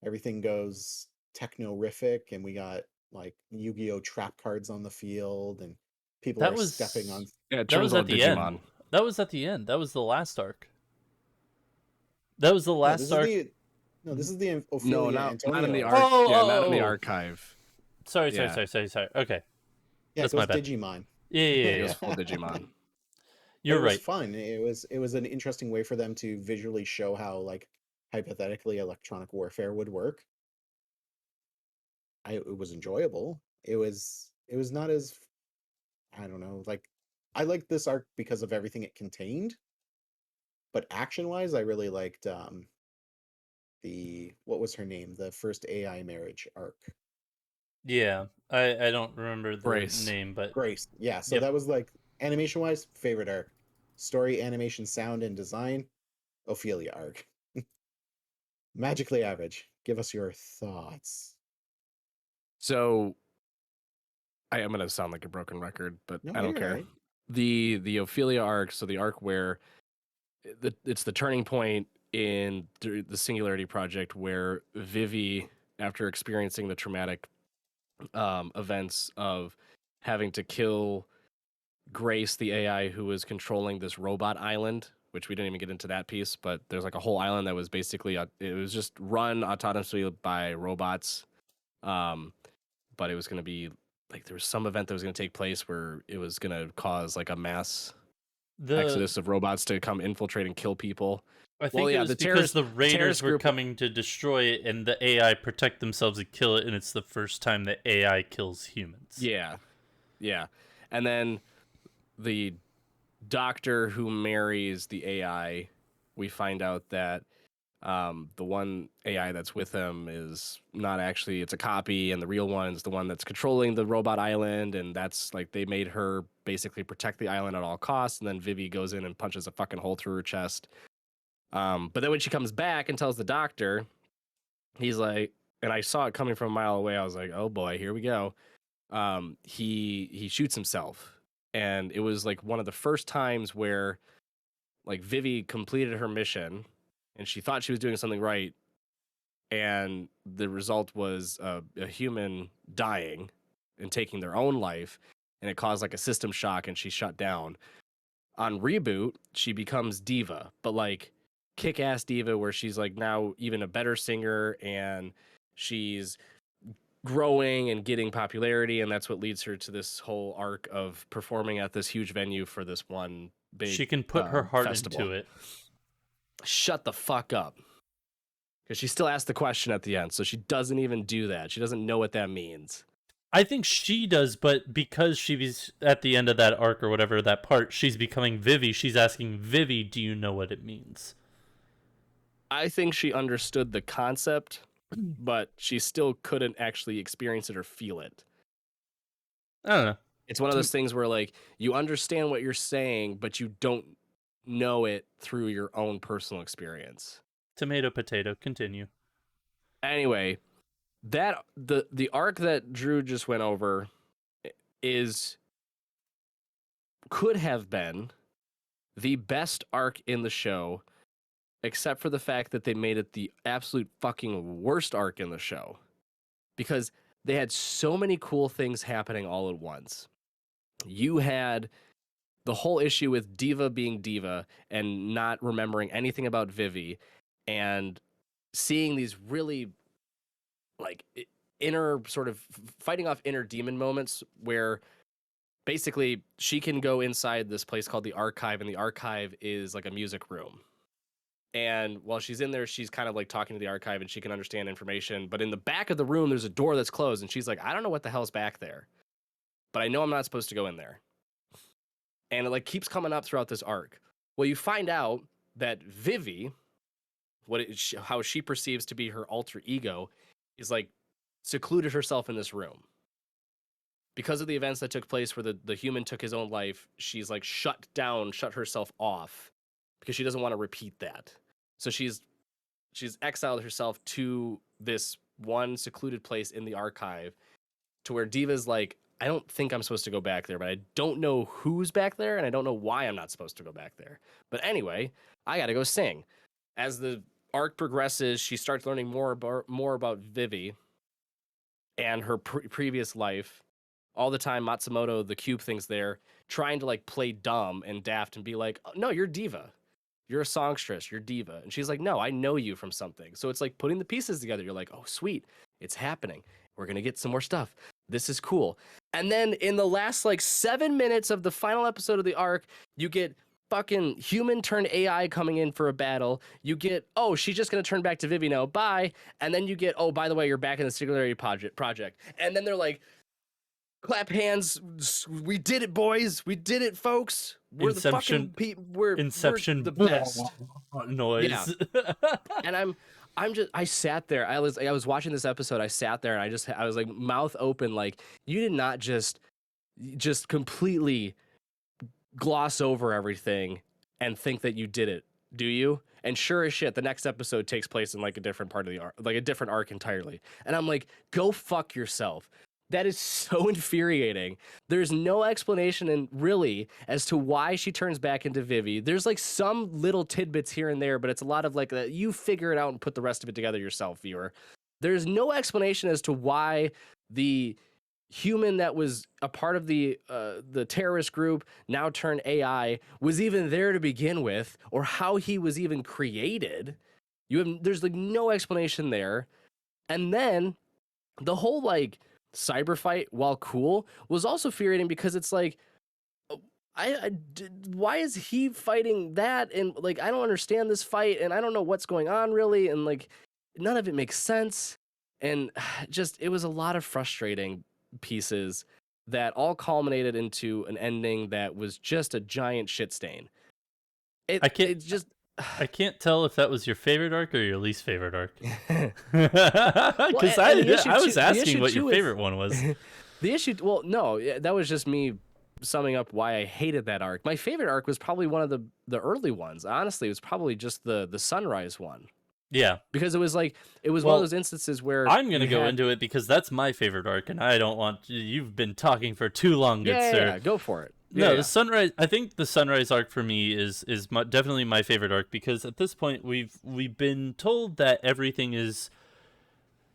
everything goes technorific and we got like Yu-Gi-Oh trap cards on the field and people That are stepping on. was Yeah, it that turns was all at the end. Digimon. That was at the end. That was the last arc. That was the No, this last is arc. the no, this is the No, Ophelia not in the Antonio Oh, arc. arc. Yeah, not in the oh. archive. Sorry. Yeah. Okay, Yeah, it that's my goes bad. Digimon. Yeah, it Yeah. goes full Digimon. But You're it was right. fun. It was an interesting way for them to visually show how like hypothetically electronic warfare would work. It was enjoyable. It was not as I don't know, like I liked this arc because of everything it contained, but action-wise I really liked the what was her name? The first AI marriage arc. Yeah, I don't remember the Brace. name, but Grace. Yeah, so yep. that was like animation-wise favorite arc. Story, animation, sound and design, Ophelia arc. Magically average. Give us your thoughts. So I'm gonna sound like a broken record, but No, I don't you're care. right. The Ophelia arc, so the arc where it's the turning point in the Singularity Project, where Vivy, after experiencing the traumatic events of having to kill Grace, the AI who was controlling this robot island, which we didn't even get into that piece, but there's like a whole island that was basically it was just run autonomously by robots. Um, but it was going to be like there was some event that was going to take place where it was going to cause like a mass The exodus of robots to come infiltrate and kill people. I Well, think it yeah, was because the Raiders terrorist were group. coming to destroy it, and the AI protect themselves and kill it, and it's the first time the AI kills humans. Yeah, yeah, and then the doctor who marries the AI, we find out that the one AI that's with him is not actually, it's a copy, and the real one is the one that's controlling the robot island, and that's like they made her basically protect the island at all costs, and then Vivi goes in and punches a fucking hole through her chest. But then when she comes back and tells the doctor, he's like, and I saw it coming from a mile away, I was like, oh boy, here we go. He shoots himself, and it was like one of the first times where like Vivi completed her mission and she thought she was doing something right, and the result was a human dying and taking their own life, and it caused like a system shock and she shut down. On reboot, she becomes diva, but like kick-ass diva where she's like now even a better singer, and she's growing and getting popularity, and that's what leads her to this whole arc of performing at this huge venue for this one big She can put her heart festival. into it. Shut the fuck up. Because she still asked the question at the end, so she doesn't even do that. She doesn't know what that means. I think she does, but because she's at the end of that arc or whatever, that part, she's becoming Vivy. She's asking Vivy, do you know what it means? I think she understood the concept, but she still couldn't actually experience it or feel it. I don't know. It's one of those things where like you understand what you're saying, but you don't know it through your own personal experience. Tomato, potato, continue. Anyway, that the arc that Drew just went over is could have been the best arc in the show, except for the fact that they made it the absolute fucking worst arc in the show, because they had so many cool things happening all at once. You had the whole issue with Diva being Diva and not remembering anything about Vivy, and seeing these really like inner sort of fighting off inner demon moments where basically she can go inside this place called the archive, and the archive is like a music room. And while she's in there, she's kind of like talking to the archive and she can understand information. But in the back of the room, there's a door that's closed, and she's like, I don't know what the hell's back there, but I know I'm not supposed to go in there. And it like keeps coming up throughout this arc. Well, you find out that Vivy, how she perceives to be her alter ego, is like secluded herself in this room. Because of the events that took place where the human took his own life, she's like shut herself off because she doesn't want to repeat that. So she's exiled herself to this one secluded place in the archive to where Diva's like, I don't think I'm supposed to go back there, but I don't know who's back there, and I don't know why I'm not supposed to go back there. But anyway, I gotta go sing. As the arc progresses, she starts learning more about Vivy and her previous life. All the time, Matsumoto, the cube thing's there, trying to like play dumb and daft and be like, oh, no, you're Diva. You're a songstress. You're Diva. And she's like, no, I know you from something. So it's like putting the pieces together. You're like, oh, sweet. It's happening. We're going to get some more stuff. This is cool. And then in the last like 7 minutes of the final episode of the arc, you get fucking human turned AI coming in for a battle. You get, oh, she's just going to turn back to Vivy now. Bye. And then you get, oh, by the way, you're back in the Singularity project. And then they're like, clap hands. We did it, boys. We did it, folks. We're Inception, the fucking we're Inception the best noise. Yeah. And I sat there. I was watching this episode. I sat there and I was like mouth open, like, you did not just completely gloss over everything and think that you did it, do you? And sure as shit, the next episode takes place in like a different part of the arc, like a different arc entirely. And I'm like, go fuck yourself. That is so infuriating. There's no explanation and really as to why she turns back into Vivy. There's like some little tidbits here and there, but it's a lot of like you figure it out and put the rest of it together yourself, viewer. There's no explanation as to why the human that was a part of the terrorist group, now turned AI, was even there to begin with, or how he was even created. There's like no explanation there. And then the whole like cyber fight, while cool, was also infuriating because it's like, why is he fighting that? And like, I don't understand this fight, and I don't know what's going on really, and like, none of it makes sense. And just, it was a lot of frustrating pieces that all culminated into an ending that was just a giant shit stain. I can't tell if that was your favorite arc or your least favorite arc. Because I was asking what your favorite one was. The issue, well, no, that was just me summing up why I hated that arc. My favorite arc was probably one of the early ones. Honestly, it was probably just the Sunrise one. Yeah. Because it was one of those instances where I'm going to go into it because that's my favorite arc, and I don't want... You've been talking for too long, good sir. Yeah, go for it. No, the Sunrise. I think the Sunrise arc for me is definitely my favorite arc because at this point we've been told that everything is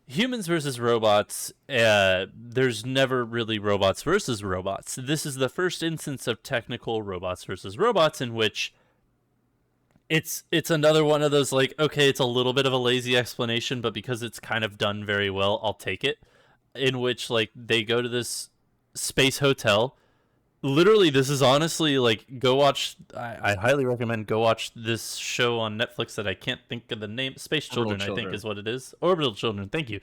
humans versus robots. There's never really robots versus robots. This is the first instance of technical robots versus robots in which it's another one of those like, okay, it's a little bit of a lazy explanation, but because it's kind of done very well, I'll take it. In which like they go to this space hotel. Literally, this is honestly like, go watch. I highly recommend go watch this show on Netflix that I can't think of the name. Space Children, I think is what it is. Orbital Children. Thank you.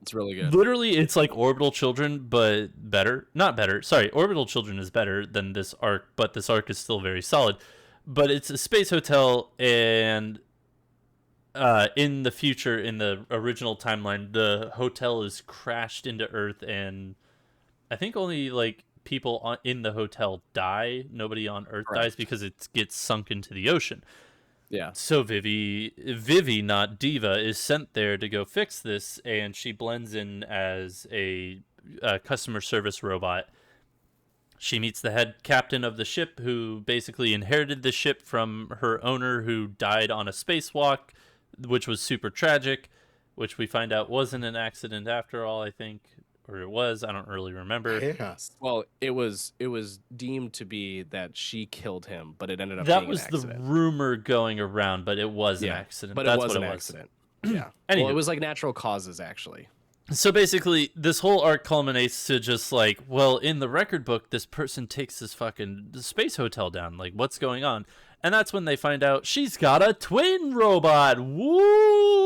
It's really good. Literally, it's like Orbital Children, but better. Not better. Sorry, Orbital Children is better than this arc, but this arc is still very solid. But it's a space hotel, and in the future, in the original timeline, the hotel is crashed into Earth, and I think only like people in the hotel die. Nobody on Earth dies because it gets sunk into the ocean. Yeah. So Vivy, not Diva, is sent there to go fix this, and she blends in as a customer service robot. She meets the head captain of the ship, who basically inherited the ship from her owner, who died on a spacewalk, which was super tragic, which we find out wasn't an accident after all, I think. Or it was, I don't really remember. Yes. Well, it was deemed to be that she killed him, but it ended up that being was an accident. The rumor going around, but it was an accident. But That's it was what an it accident. Yeah. Anywho. Well, it was like natural causes, actually. So basically, this whole arc culminates to just like, well, in the record book, this person takes this fucking space hotel down. Like, what's going on? And that's when they find out she's got a twin robot. Woo!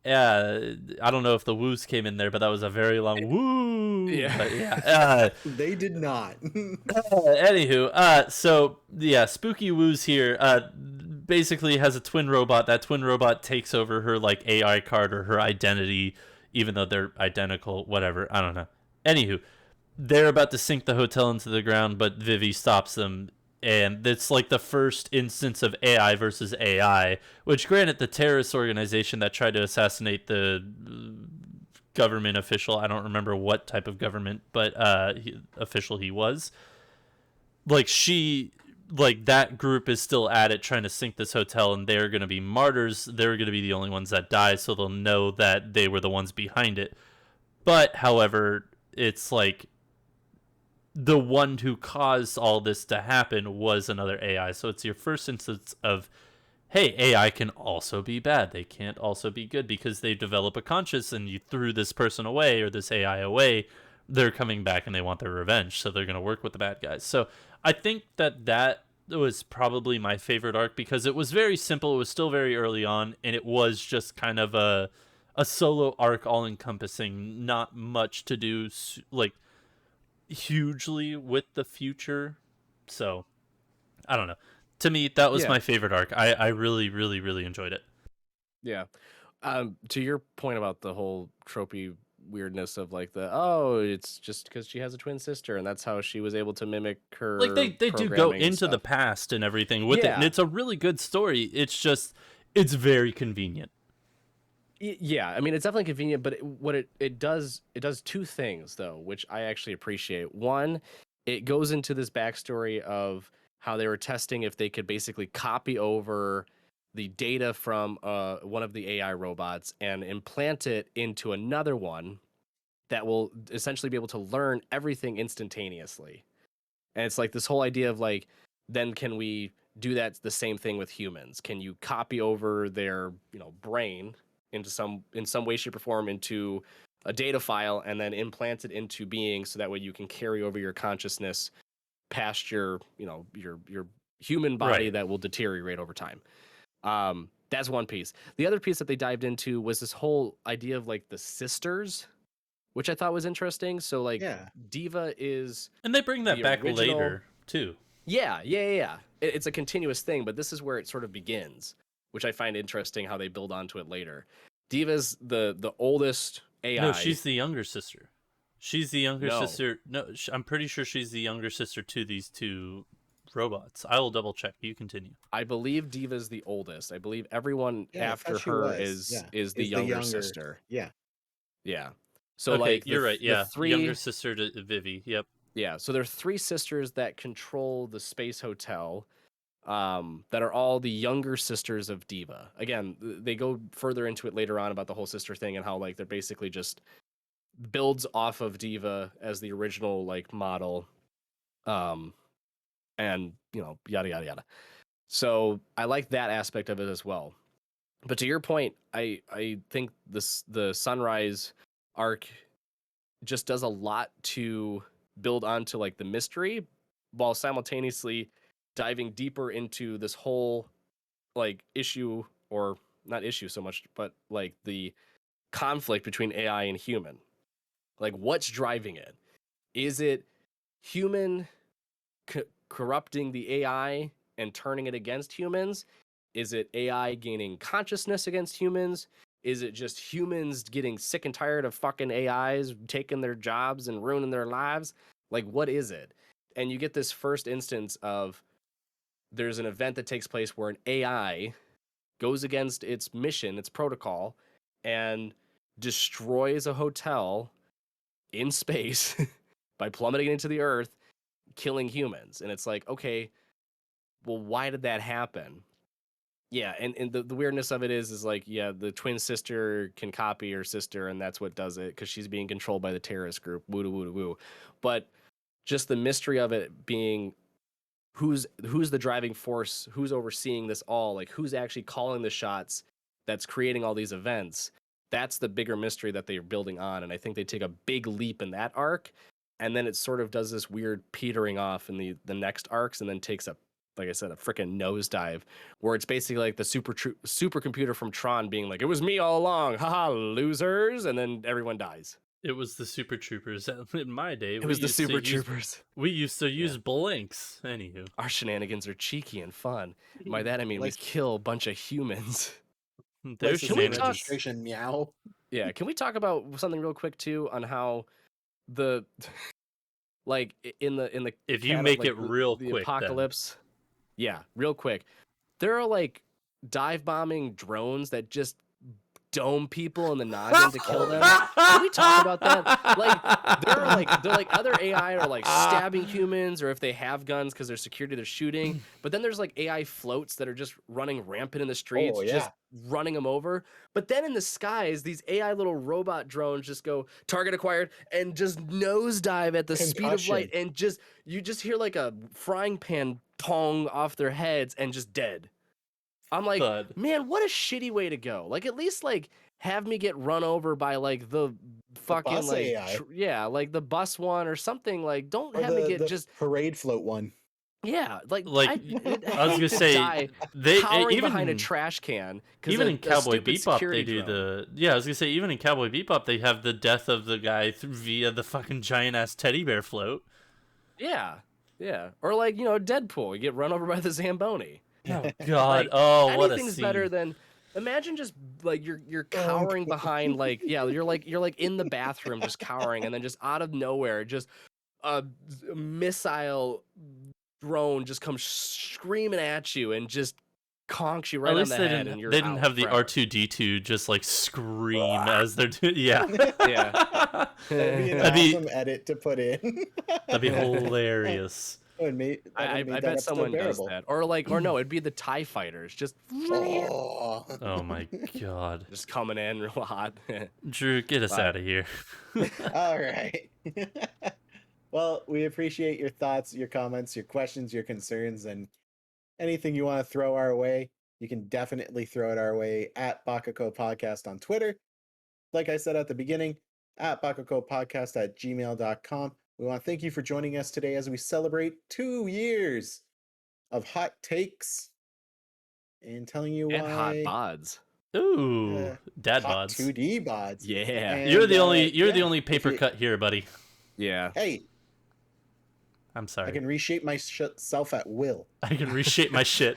I don't know if the woos came in there, but that was a very long woo. Yeah. But yeah. They did not. Anywho, so yeah, Spooky Woo's here. Basically has a twin robot. That twin robot takes over her like AI card or her identity, even though they're identical. Whatever, I don't know. Anywho, they're about to sink the hotel into the ground, but Vivy stops them. And it's like the first instance of AI versus AI, which, granted, the terrorist organization that tried to assassinate the government official, I don't remember what type of government, but official he was, like that group is still at it trying to sink this hotel, and they're going to be martyrs. They're going to be the only ones that die, so they'll know that they were the ones behind it. But however, it's like the one who caused all this to happen was another AI. So it's your first instance of, hey, AI can also be bad. They can't also be good because they develop a conscience, and you threw this person away or this AI away. They're coming back and they want their revenge, so they're going to work with the bad guys. So I think that was probably my favorite arc because it was very simple. It was still very early on, and it was just kind of a solo arc, all encompassing, not much to do like hugely with the future. So I don't know. To me, that was my favorite arc. I really, really, really enjoyed it. Yeah. To your point about the whole tropey weirdness of like it's just because she has a twin sister and that's how she was able to mimic her. Like they do go into the past and everything with it, and it's a really good story. It's just it's very convenient. Yeah, I mean it's definitely convenient, but it does two things though, which I actually appreciate. One, it goes into this backstory of how they were testing if they could basically copy over the data from one of the AI robots and implant it into another one that will essentially be able to learn everything instantaneously. And it's like this whole idea of like, then can we do that the same thing with humans? Can you copy over their, brain into in some way, shape, or form into a data file and then implant it into being so that way you can carry over your consciousness past your, your human body that will deteriorate over time. That's one piece. The other piece that they dived into was this whole idea of like the sisters, which I thought was interesting. So like Diva is, and they bring that back original... later too. Yeah. It's a continuous thing, but this is where it sort of begins, which I find interesting how they build onto it later. Diva's the oldest AI. No, she's the younger sister. She's the younger sister. No, I'm pretty sure she's the younger sister to these two robots. I will double check. You continue. I believe Diva's the oldest. I believe everyone after her is the younger sister. Yeah. So okay, you're right. The three younger sister to Vivy. Yep. Yeah. So there are three sisters that control the space hotel. That are all the younger sisters of Diva. Again, they go further into it later on about the whole sister thing and how like they're basically just builds off of Diva as the original like model. And yada yada yada. So I like that aspect of it as well. But to your point, I think the Sunrise arc just does a lot to build onto like the mystery while simultaneously diving deeper into this whole like issue, or not issue so much, but like the conflict between AI and human. Like what's driving it? Is it human corrupting the AI and turning it against humans? Is it AI gaining consciousness against humans? Is it just humans getting sick and tired of fucking AIs taking their jobs and ruining their lives? Like what is it? And you get this first instance of there's an event that takes place where an AI goes against its mission, its protocol, and destroys a hotel in space by plummeting into the earth, killing humans. And it's like, okay, well, why did that happen? Yeah, and the weirdness of it is like, yeah, the twin sister can copy her sister, and that's what does it, because she's being controlled by the terrorist group, woo. But just the mystery of it being who's the driving force, who's overseeing this all, like who's actually calling the shots that's creating all these events. That's the bigger mystery that they're building on, and I think they take a big leap in that arc, and then it sort of does this weird petering off in the next arcs, and then takes a like I said, a freaking nosedive, where it's basically like the supercomputer from Tron being like, "It was me all along, haha, losers," and then everyone dies. It was the Super Troopers. In my day, It was the Super Troopers. We used to use blinks. Anywho, Our shenanigans are cheeky and fun. By that I mean we kill a bunch of humans. there's License Can we and talk- registration, meow. Yeah, can we talk about something real quick too on how the like in the If you cat- make like, it real the quick, then. apocalypse. Yeah, real quick. There are like dive bombing drones that just dome people in the noggin to kill them. Can we talk about that? Like they're like other AI are like stabbing humans, or if they have guns because they're security, they're shooting. But then there's like AI floats that are just running rampant in the streets, Oh, yeah. just running them over. But then in the skies, these AI little robot drones just go target acquired and just nosedive at the speed of light, Concussion. and just you just hear like a frying pan tong off their heads and just dead. I'm like, Thud. man, what a shitty way to go. Like, at least like have me get run over by like the fucking bus like AI. yeah, like the bus one or something. Like, don't Or have me get the just parade float one. yeah, like Like, I I was gonna say, die they cowering even behind a trash can. 'cause even a- in a Cowboy stupid Bebop they security do drone. I was gonna say, even in Cowboy Bebop they have the death of the guy via the fucking giant ass teddy bear float. Yeah, yeah, or like Deadpool, you get run over by the Zamboni. Oh God! Like, Oh, what a anything's scene! better than imagine just like you're cowering behind like you're like in the bathroom just cowering, and then just out of nowhere just a missile drone just comes screaming at you and just conks you right At on least the they head, didn't. and you're They didn't out have the forever. R2D2 just like scream as they're doing. Yeah, Yeah. That'd be an That'd be- awesome edit to put in. that'd be hilarious. That would make, that I would make that bet episode someone bearable. does that, or no, it'd be the TIE fighters just Oh. Oh my God, just coming in real hot. Drew, get us Bye. out of here. All right. Well, we appreciate your thoughts, your comments, your questions, your concerns, and anything you want to throw our way. You can definitely throw it our way at Baka&Co Podcast on Twitter. Like I said at the beginning, at Baka&Co Podcast at gmail.com. We want to thank you for joining us today as we celebrate 2 years of hot takes and telling you And why. hot bods. Ooh, dad Hot bods. 2D bods. Yeah. And, You're the only. You're the yeah, only if paper you- cut here, buddy. Yeah. Hey, I'm I sorry. can reshape myself at will. I can reshape my shit.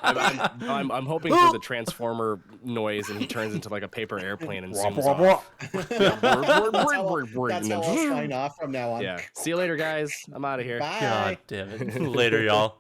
I'm hoping for the transformer noise, and he turns into like a paper airplane and zooms off. That's how I'll sign off from now on. Yeah. See you later, guys. I'm out of here. Bye. God damn it. Later, y'all.